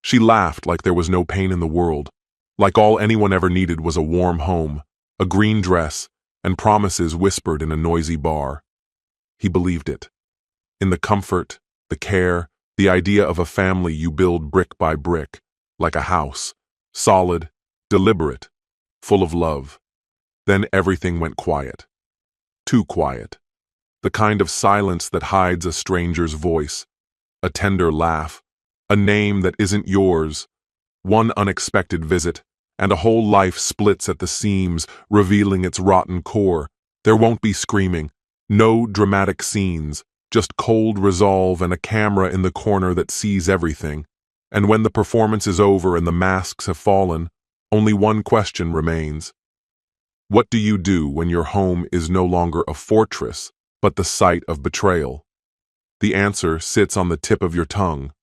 She laughed like there was no pain in the world, like all anyone ever needed was a warm home, a green dress, and promises whispered in a noisy bar. He believed it. In the comfort, the care, the idea of a family you build brick by brick, like a house, solid, deliberate, full of love. Then everything went quiet. Too quiet. The kind of silence that hides a stranger's voice, a tender laugh, a name that isn't yours, one unexpected visit, and a whole life splits at the seams, revealing its rotten core. There won't be screaming, no dramatic scenes, just cold resolve and a camera in the corner that sees everything. And when the performance is over and the masks have fallen, only one question remains. What do you do when your home is no longer a fortress, but the site of betrayal? The answer sits on the tip of your tongue,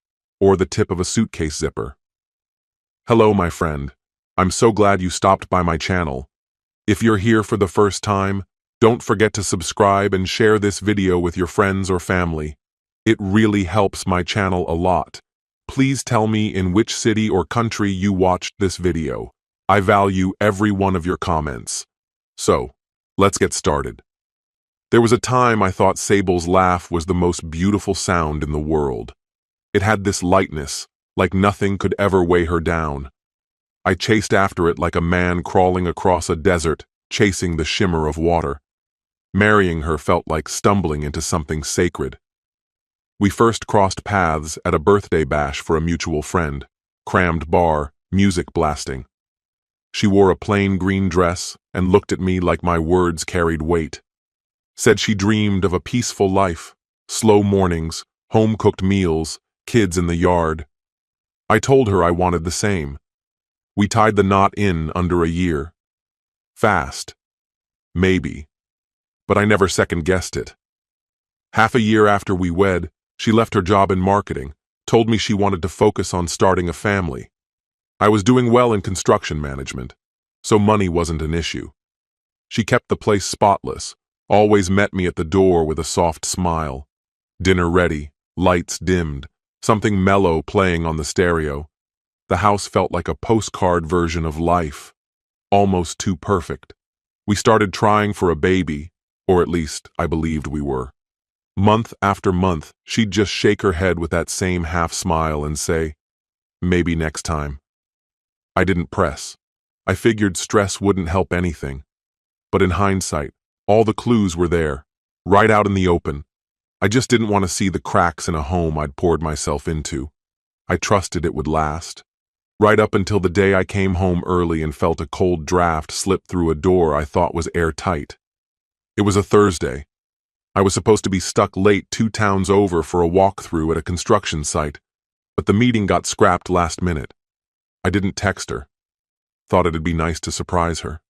or the tip of a suitcase zipper. Hello, my friend. I'm so glad you stopped by my channel. If you're here for the first time, don't forget to subscribe and share this video with your friends or family. It really helps my channel a lot. Please tell me in which city or country you watched this video. I value every one of your comments. So, let's get started. There was a time I thought Sable's laugh was the most beautiful sound in the world. It had this lightness, like nothing could ever weigh her down. I chased after it like a man crawling across a desert, chasing the shimmer of water. Marrying her felt like stumbling into something sacred. We first crossed paths at a birthday bash for a mutual friend, crammed bar, music blasting. She wore a plain green dress and looked at me like my words carried weight. Said she dreamed of a peaceful life, slow mornings, home-cooked meals, kids in the yard. I told her I wanted the same. We tied the knot in under a year. Fast. Maybe. But I never second-guessed it. Half a year after we wed, she left her job in marketing, told me she wanted to focus on starting a family. I was doing well in construction management, so money wasn't an issue. She kept the place spotless, always met me at the door with a soft smile. Dinner ready, lights dimmed, something mellow playing on the stereo. The house felt like a postcard version of life, almost too perfect. We started trying for a baby, or at least I believed we were. Month after month, she'd just shake her head with that same half smile and say, maybe next time. I didn't press. I figured stress wouldn't help anything. But in hindsight, all the clues were there, right out in the open. I just didn't want to see the cracks in a home I'd poured myself into. I trusted it would last. Right up until the day I came home early and felt a cold draft slip through a door I thought was airtight. It was a Thursday. I was supposed to be stuck late 2 towns over for a walkthrough at a construction site, but the meeting got scrapped last minute. I didn't text her. Thought it'd be nice to surprise her.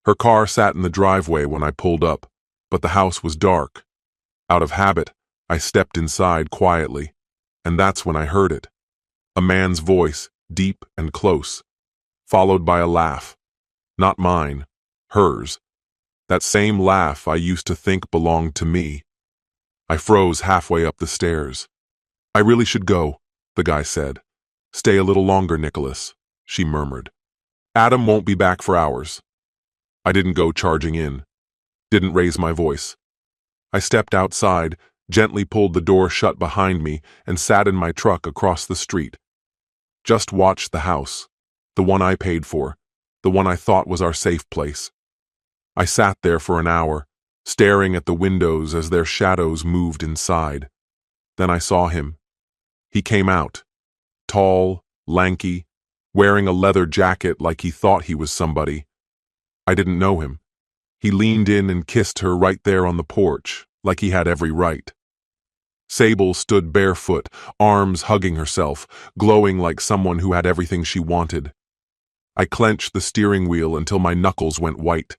Her car sat in the driveway when I pulled up, but the house was dark. Out of habit, I stepped inside quietly, and that's when I heard it. A man's voice, deep and close, followed by a laugh. Not mine, hers. That same laugh I used to think belonged to me. I froze halfway up the stairs. I really should go, the guy said. Stay a little longer, Nicholas, she murmured. Adam won't be back for hours. I didn't go charging in. Didn't raise my voice. I stepped outside, gently pulled the door shut behind me, and sat in my truck across the street. Just watched the house, the one I paid for, the one I thought was our safe place. I sat there for an hour, staring at the windows as their shadows moved inside. Then I saw him. He came out, tall, lanky, wearing a leather jacket like he thought he was somebody. I didn't know him. He leaned in and kissed her right there on the porch, like he had every right. Sable stood barefoot, arms hugging herself, glowing like someone who had everything she wanted. I clenched the steering wheel until my knuckles went white.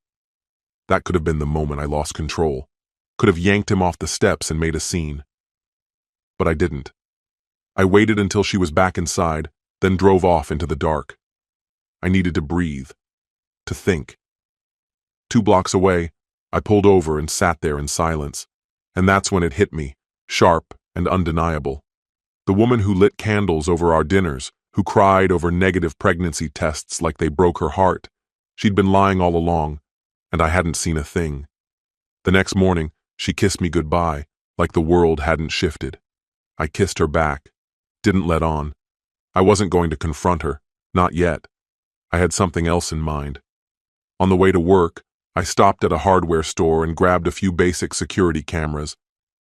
That could have been the moment I lost control. Could have yanked him off the steps and made a scene. But I didn't. I waited until she was back inside, then drove off into the dark. I needed to breathe, to think. 2 blocks away, I pulled over and sat there in silence, and that's when it hit me, sharp and undeniable. The woman who lit candles over our dinners, who cried over negative pregnancy tests like they broke her heart. She'd been lying all along, and I hadn't seen a thing. The next morning, she kissed me goodbye, like the world hadn't shifted. I kissed her back, didn't let on. I wasn't going to confront her, not yet. I had something else in mind. On the way to work, I stopped at a hardware store and grabbed a few basic security cameras.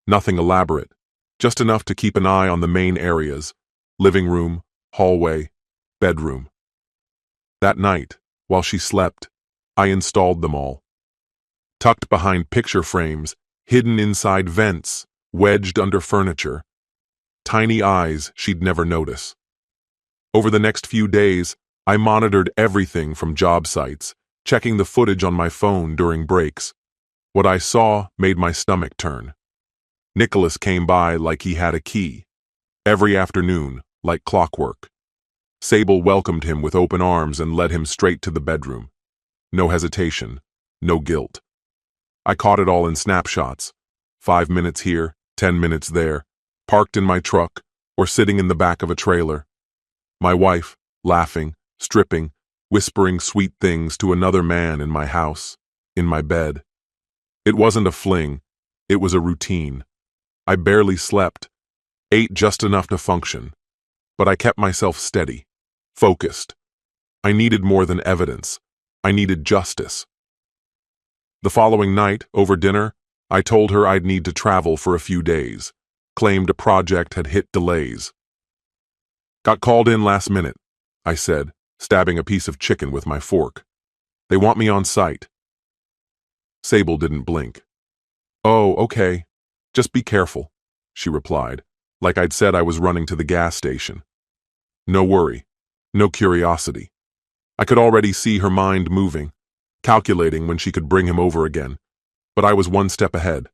Nothing elaborate, just enough to keep an eye on the main areas: living room, hallway, bedroom. That night, while she slept, I installed them all. Tucked behind picture frames, hidden inside vents, wedged under furniture. Tiny eyes she'd never notice. Over the next few days, I monitored everything from job sites, checking the footage on my phone during breaks. What I saw made my stomach turn. Nicholas came by like he had a key. Every afternoon, like clockwork. Sable welcomed him with open arms and led him straight to the bedroom. No hesitation, no guilt. I caught it all in snapshots. 5 minutes here, 10 minutes there, parked in my truck or sitting in the back of a trailer. My wife, laughing, stripping, whispering sweet things to another man in my house, in my bed. It wasn't a fling, it was a routine. I barely slept, ate just enough to function, but I kept myself steady, focused. I needed more than evidence. I needed justice. The following night, over dinner, I told her I'd need to travel for a few days, claimed a project had hit delays. Got called in last minute, I said, stabbing a piece of chicken with my fork. They want me on site. Sable didn't blink. Oh, okay. Just be careful, she replied, like I'd said I was running to the gas station. No worry, no curiosity. I could already see her mind moving, calculating when she could bring him over again, but I was one step ahead.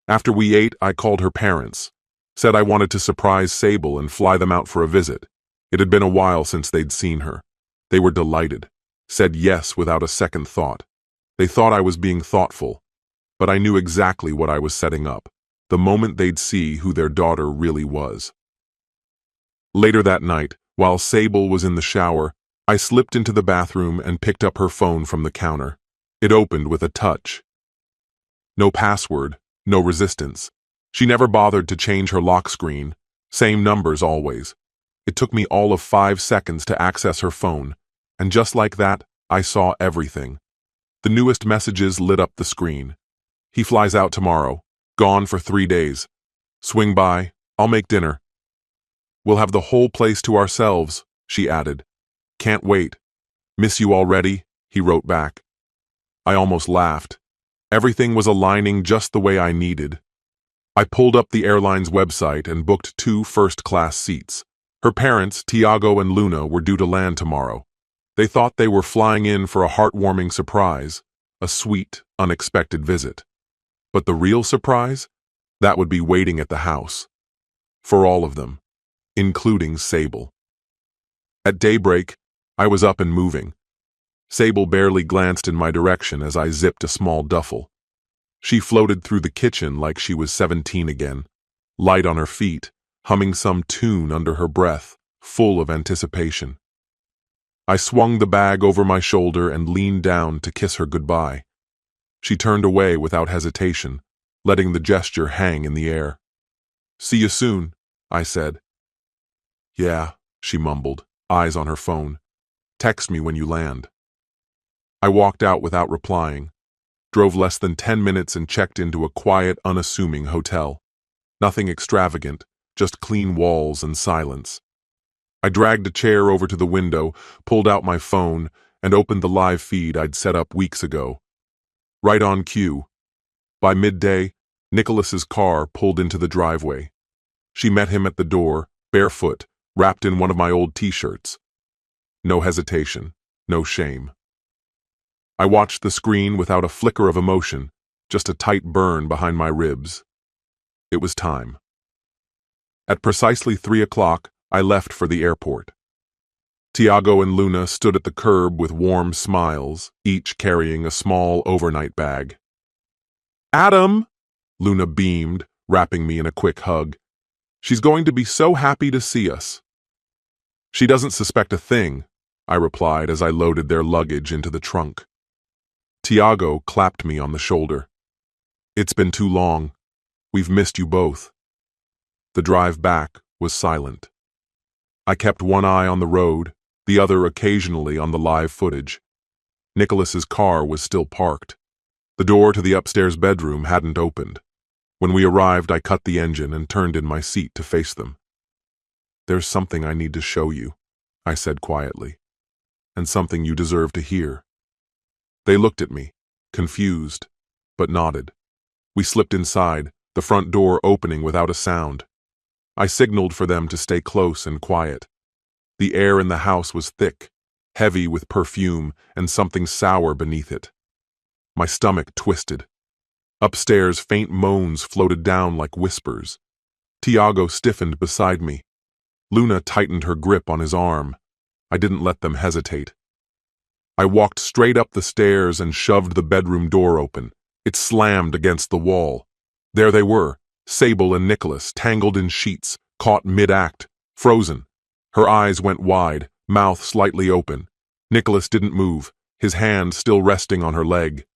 After we ate, I called her parents, said I wanted to surprise Sable and fly them out for a visit. It had been a while since they'd seen her. They were delighted, said yes without a second thought. They thought I was being thoughtful, but I knew exactly what I was setting up, the moment they'd see who their daughter really was. Later that night, while Sable was in the shower, I slipped into the bathroom and picked up her phone from the counter. It opened with a touch. No password, no resistance. She never bothered to change her lock screen. Same numbers always. It took me all of 5 seconds to access her phone, and just like that, I saw everything. The newest messages lit up the screen. He flies out tomorrow. Gone for 3 days. Swing by. I'll make dinner. We'll have the whole place to ourselves, she added. Can't wait. Miss you already, he wrote back. I almost laughed. Everything was aligning just the way I needed. I pulled up the airline's website and booked 2 first-class seats. Her parents, Tiago and Luna, were due to land tomorrow. They thought they were flying in for a heartwarming surprise, a sweet, unexpected visit. But the real surprise? That would be waiting at the house. For all of them, including Sable. At daybreak, I was up and moving. Sable barely glanced in my direction as I zipped a small duffel. She floated through the kitchen like she was 17 again, light on her feet, humming some tune under her breath, full of anticipation. I swung the bag over my shoulder and leaned down to kiss her goodbye. She turned away without hesitation, letting the gesture hang in the air. See you soon, I said. Yeah, she mumbled, eyes on her phone. Text me when you land. I walked out without replying, drove less than 10 minutes and checked into a quiet, unassuming hotel. Nothing extravagant, just clean walls and silence. I dragged a chair over to the window, pulled out my phone, and opened the live feed I'd set up weeks ago. Right on cue. By midday, Nicholas's car pulled into the driveway. She met him at the door, barefoot, wrapped in one of my old t-shirts. No hesitation, no shame. I watched the screen without a flicker of emotion, just a tight burn behind my ribs. It was time. At precisely 3 o'clock, I left for the airport. Tiago and Luna stood at the curb with warm smiles, each carrying a small overnight bag. Adam! Luna beamed, wrapping me in a quick hug. She's going to be so happy to see us." "She doesn't suspect a thing," I replied as I loaded their luggage into the trunk. Tiago clapped me on the shoulder. "It's been too long. We've missed you both." The drive back was silent. I kept one eye on the road, the other occasionally on the live footage. Nicholas's car was still parked. The door to the upstairs bedroom hadn't opened. When we arrived, I cut the engine and turned in my seat to face them. "There's something I need to show you," I said quietly, "and something you deserve to hear." They looked at me, confused, but nodded. We slipped inside, the front door opening without a sound. I signaled for them to stay close and quiet. The air in the house was thick, heavy with perfume and something sour beneath it. My stomach twisted. Upstairs, faint moans floated down like whispers. Tiago stiffened beside me. Luna tightened her grip on his arm. I didn't let them hesitate. I walked straight up the stairs and shoved the bedroom door open. It slammed against the wall. There they were, Sable and Nicholas, tangled in sheets, caught mid-act, frozen. Her eyes went wide, mouth slightly open. Nicholas didn't move, his hand still resting on her leg.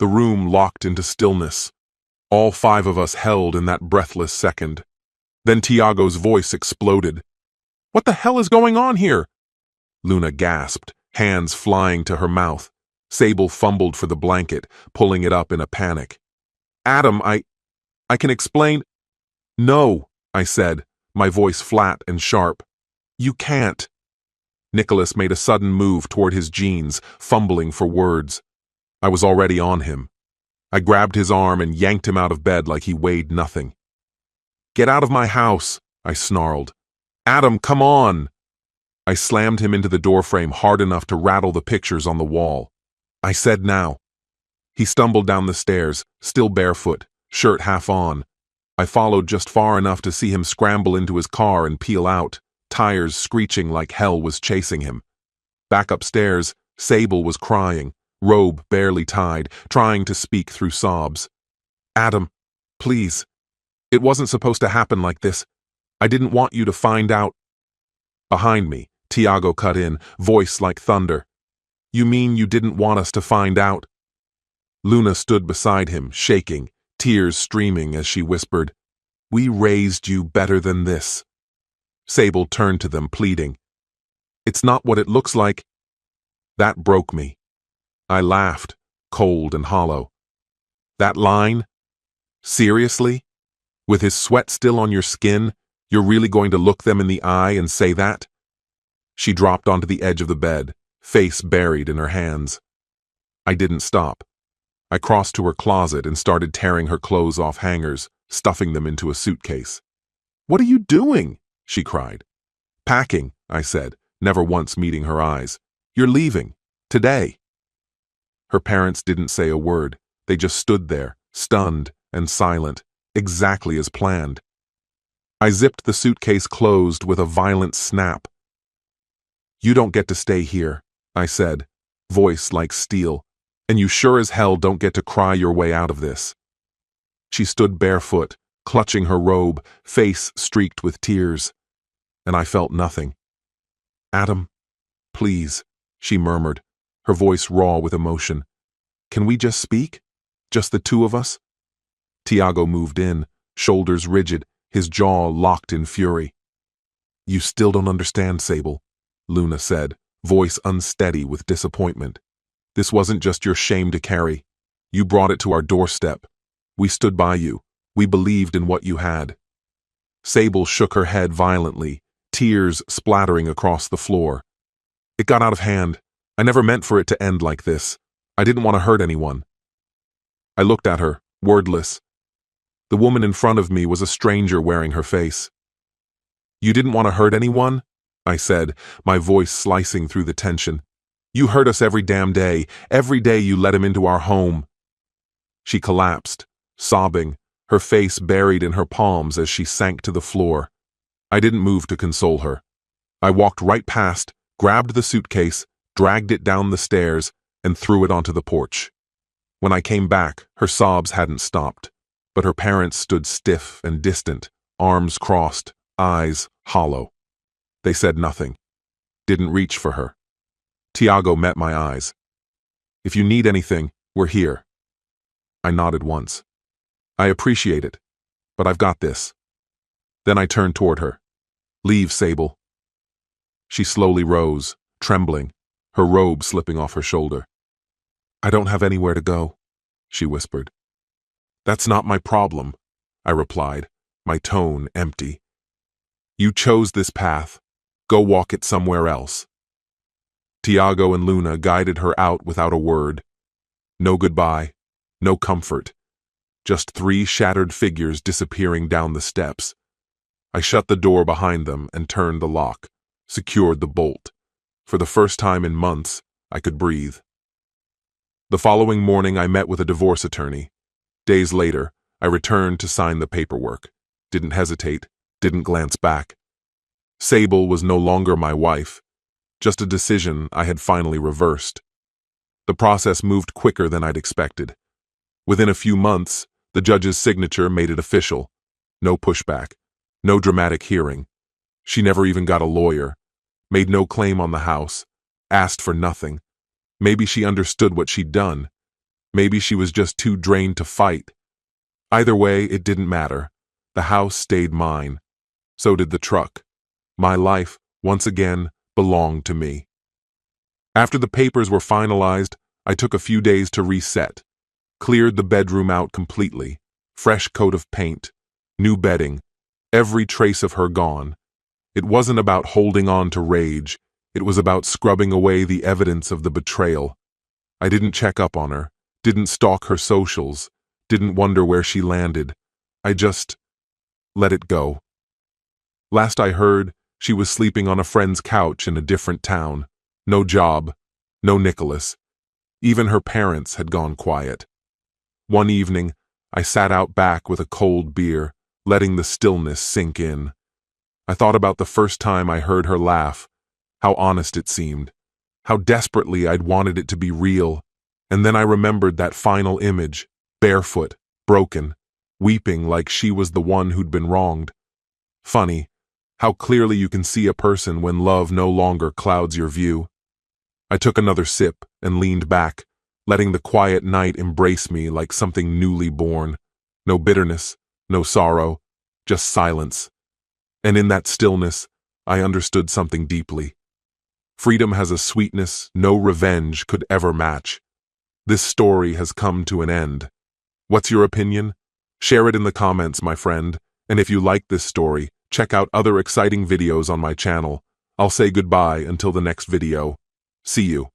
The room locked into stillness. All five of us held in that breathless second. Then Tiago's voice exploded. "What the hell is going on here?" Luna gasped, hands flying to her mouth. Sable fumbled for the blanket, pulling it up in a panic. "Adam, I can explain." "No," I said, my voice flat and sharp. "You can't." Nicholas made a sudden move toward his jeans, fumbling for words. I was already on him. I grabbed his arm and yanked him out of bed like he weighed nothing. "Get out of my house," I snarled. "Adam, come on." I slammed him into the doorframe hard enough to rattle the pictures on the wall. I said now. He stumbled down the stairs, still barefoot, shirt half on. I followed just far enough to see him scramble into his car and peel out, tires screeching like hell was chasing him. Back upstairs, Sable was crying, robe barely tied, trying to speak through sobs. "Adam, please. It wasn't supposed to happen like this. I didn't want you to find out." Behind me, Tiago cut in, voice like thunder. "You mean you didn't want us to find out?" Luna stood beside him, shaking, tears streaming as she whispered, "We raised you better than this." Sable turned to them, pleading, "It's not what it looks like." That broke me. I laughed, cold and hollow. "That line? Seriously? With his sweat still on your skin, you're really going to look them in the eye and say that?" She dropped onto the edge of the bed, face buried in her hands. I didn't stop. I crossed to her closet and started tearing her clothes off hangers, stuffing them into a suitcase. "What are you doing?" she cried. "Packing," I said, never once meeting her eyes. "You're leaving. Today." Her parents didn't say a word. They just stood there, stunned and silent, exactly as planned. I zipped the suitcase closed with a violent snap. "You don't get to stay here," I said, voice like steel, "and you sure as hell don't get to cry your way out of this." She stood barefoot, clutching her robe, face streaked with tears, and I felt nothing. "Adam, please," she murmured, her voice raw with emotion. "Can we just speak? Just the two of us?" Tiago moved in, shoulders rigid, his jaw locked in fury. "You still don't understand, Sable," Luna said, voice unsteady with disappointment. "This wasn't just your shame to carry. You brought it to our doorstep. We stood by you. We believed in what you had." Sable shook her head violently, tears splattering across the floor. "It got out of hand. I never meant for it to end like this. I didn't want to hurt anyone." I looked at her, wordless. The woman in front of me was a stranger wearing her face. "You didn't want to hurt anyone?" I said, my voice slicing through the tension. "You hurt us every damn day. Every day you let him into our home." She collapsed, sobbing, her face buried in her palms as she sank to the floor. I didn't move to console her. I walked right past, grabbed the suitcase, dragged it down the stairs, and threw it onto the porch. When I came back, her sobs hadn't stopped, but her parents stood stiff and distant, arms crossed, eyes hollow. They said nothing, didn't reach for her. Tiago met my eyes. "If you need anything, we're here." I nodded once. "I appreciate it, but I've got this." Then I turned toward her. "Leave, Sable." She slowly rose, trembling, her robe slipping off her shoulder. "I don't have anywhere to go," she whispered. "That's not my problem," I replied, my tone empty. "You chose this path. Go walk it somewhere else." Tiago and Luna guided her out without a word. No goodbye, no comfort, just three shattered figures disappearing down the steps. I shut the door behind them and turned the lock, secured the bolt. For the first time in months, I could breathe. The following morning, I met with a divorce attorney. Days later, I returned to sign the paperwork. Didn't hesitate, didn't glance back. Sable was no longer my wife, just a decision I had finally reversed. The process moved quicker than I'd expected. Within a few months, the judge's signature made it official. No pushback, no dramatic hearing. She never even got a lawyer, made no claim on the house, asked for nothing. Maybe she understood what she'd done. Maybe she was just too drained to fight. Either way, it didn't matter. The house stayed mine. So did the truck. My life, once again, belonged to me. After the papers were finalized, I took a few days to reset. Cleared the bedroom out completely. Fresh coat of paint. New bedding. Every trace of her gone. It wasn't about holding on to rage. It was about scrubbing away the evidence of the betrayal. I didn't check up on her, didn't stalk her socials, didn't wonder where she landed. I just let it go. Last I heard, she was sleeping on a friend's couch in a different town. No job, no Nicholas. Even her parents had gone quiet. One evening, I sat out back with a cold beer, letting the stillness sink in. I thought about the first time I heard her laugh, how honest it seemed, how desperately I'd wanted it to be real, and then I remembered that final image, barefoot, broken, weeping like she was the one who'd been wronged. Funny, how clearly you can see a person when love no longer clouds your view. I took another sip and leaned back, letting the quiet night embrace me like something newly born. No bitterness, no sorrow, just silence. And in that stillness, I understood something deeply. Freedom has a sweetness no revenge could ever match. This story has come to an end. What's your opinion? Share it in the comments, my friend. And if you like this story, check out other exciting videos on my channel. I'll say goodbye until the next video. See you.